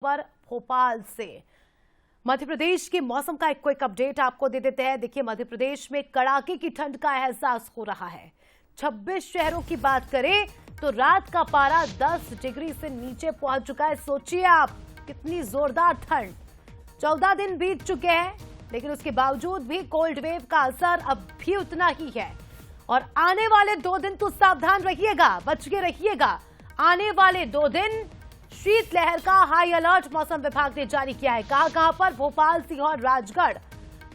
पर भोपाल से मध्य प्रदेश के मौसम का एक क्विक अपडेट आपको दे देते हैं। देखिए, मध्य प्रदेश में कड़ाके की ठंड का एहसास हो रहा है। 26 शहरों की बात करें तो रात का पारा 10 डिग्री से नीचे पहुंच चुका है। सोचिए आप, कितनी जोरदार ठंड। 14 दिन बीत चुके हैं, लेकिन उसके बावजूद भी कोल्ड वेव का असर अब भी उतना ही है। और आने वाले 2 दिन तो सावधान रहिएगा, बच के रहिएगा। आने वाले 2 दिन शीतलहर का हाई अलर्ट मौसम विभाग ने जारी किया है। कहां पर? भोपाल, सीहोर, राजगढ़।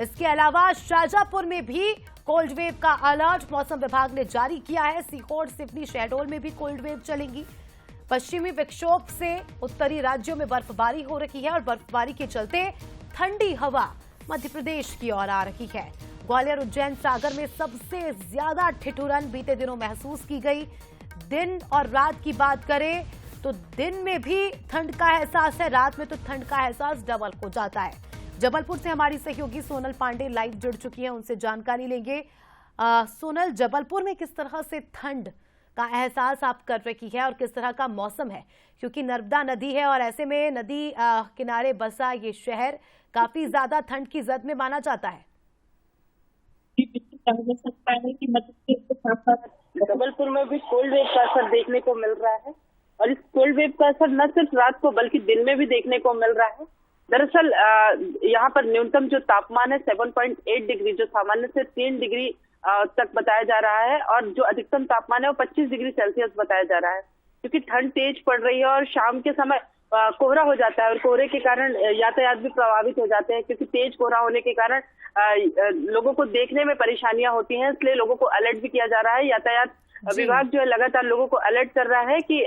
इसके अलावा शाजापुर में भी कोल्ड वेव का अलर्ट मौसम विभाग ने जारी किया है। सीहोर, सिवनी, शहडोल में भी कोल्ड वेव चलेंगी। पश्चिमी विक्षोभ से उत्तरी राज्यों में बर्फबारी हो रही है और बर्फबारी के चलते ठंडी हवा मध्य प्रदेश की ओर आ रही है। ग्वालियर, उज्जैन, सागर में सबसे ज्यादा ठिठुरन बीते दिनों महसूस की गई। दिन और रात की बात करें तो दिन में भी ठंड का एहसास है, रात में तो ठंड का एहसास डबल हो जाता है। जबलपुर से हमारी सहयोगी सोनल पांडे लाइव जुड़ चुकी हैं, उनसे जानकारी लेंगे। सोनल, जबलपुर में किस तरह से ठंड का एहसास आप कर रही है और किस तरह का मौसम है? क्योंकि नर्मदा नदी है और ऐसे में नदी किनारे बसा ये शहर काफी ज्यादा ठंड की जद में माना जाता है। कहा जा सकता है कि मध्य प्रदेश के साथ साथ जबलपुर में भी कोल्ड वेव का असर देखने को मिल रहा है और इस कोल्ड वेव का असर न सिर्फ रात को बल्कि दिन में भी देखने को मिल रहा है। दरअसल यहाँ पर न्यूनतम जो तापमान है 7.8 डिग्री, जो सामान्य से 3 डिग्री तक बताया जा रहा है, और जो अधिकतम तापमान है वो 25 डिग्री सेल्सियस बताया जा रहा है। क्योंकि ठंड तेज पड़ रही है और शाम के समय कोहरा हो जाता है और कोहरे के कारण यातायात भी प्रभावित हो जाते हैं, क्योंकि तेज कोहरा होने के कारण लोगों को देखने में परेशानियां होती हैं। इसलिए लोगों को अलर्ट भी किया जा रहा है। यातायात विभाग जो है लगातार लोगों को अलर्ट कर रहा है कि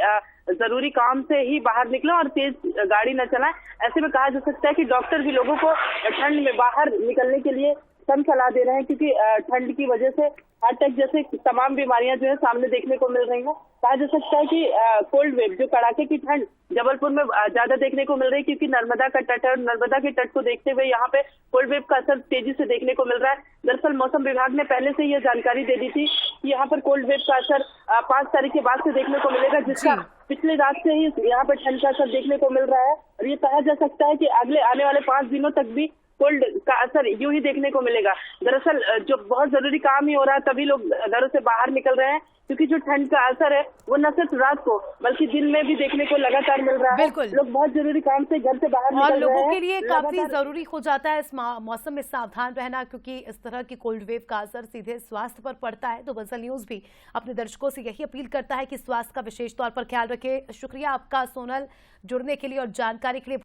जरूरी काम से ही बाहर निकलें और तेज गाड़ी न चलाएं। ऐसे में कहा जा सकता है कि डॉक्टर भी लोगों को ठंड में बाहर निकलने के लिए कम सलाह दे रहे हैं, क्योंकि ठंड की वजह से हार्ट अटैक जैसे तमाम बीमारियां जो है सामने देखने को मिल रही हैं। कहा जा सकता है कि कोल्ड वेव, जो कड़ाके की ठंड जबलपुर में ज्यादा देखने को मिल रही है, क्योंकि नर्मदा का तट है और नर्मदा के तट को देखते हुए यहाँ पे कोल्ड वेव का असर तेजी से देखने को मिल रहा है। दरअसल मौसम विभाग ने पहले से यह जानकारी दे दी थी कि यहाँ पर कोल्ड वेव का असर 5 तारीख के बाद से देखने को मिलेगा, जिसका पिछली रात से ही यहाँ पर ठंड का असर देखने को मिल रहा है। और ये कहा जा सकता है कि अगले आने वाले 5 दिनों तक भी कोल्ड का असर यूं ही देखने को मिलेगा। दरअसल जो बहुत जरूरी काम ही हो रहा है तभी लोग घरों से बाहर निकल रहे हैं, क्योंकि जो ठंड का असर है वो न सिर्फ रात को बल्कि दिन में भी देखने को लगातार मिल रहा है। बिल्कुल, लोग बहुत जरूरी काम से घर से बाहर निकल रहे हैं। और लोगों के लिए काफी जरूरी हो जाता है इस मौसम में सावधान रहना, क्योंकि इस तरह की कोल्ड वेव का असर सीधे स्वास्थ्य पर पड़ता है। तो बंसल न्यूज भी अपने दर्शकों से यही अपील करता है कि स्वास्थ्य का विशेष तौर पर ख्याल रखें। शुक्रिया आपका सोनल, जुड़ने के लिए और जानकारी के लिए।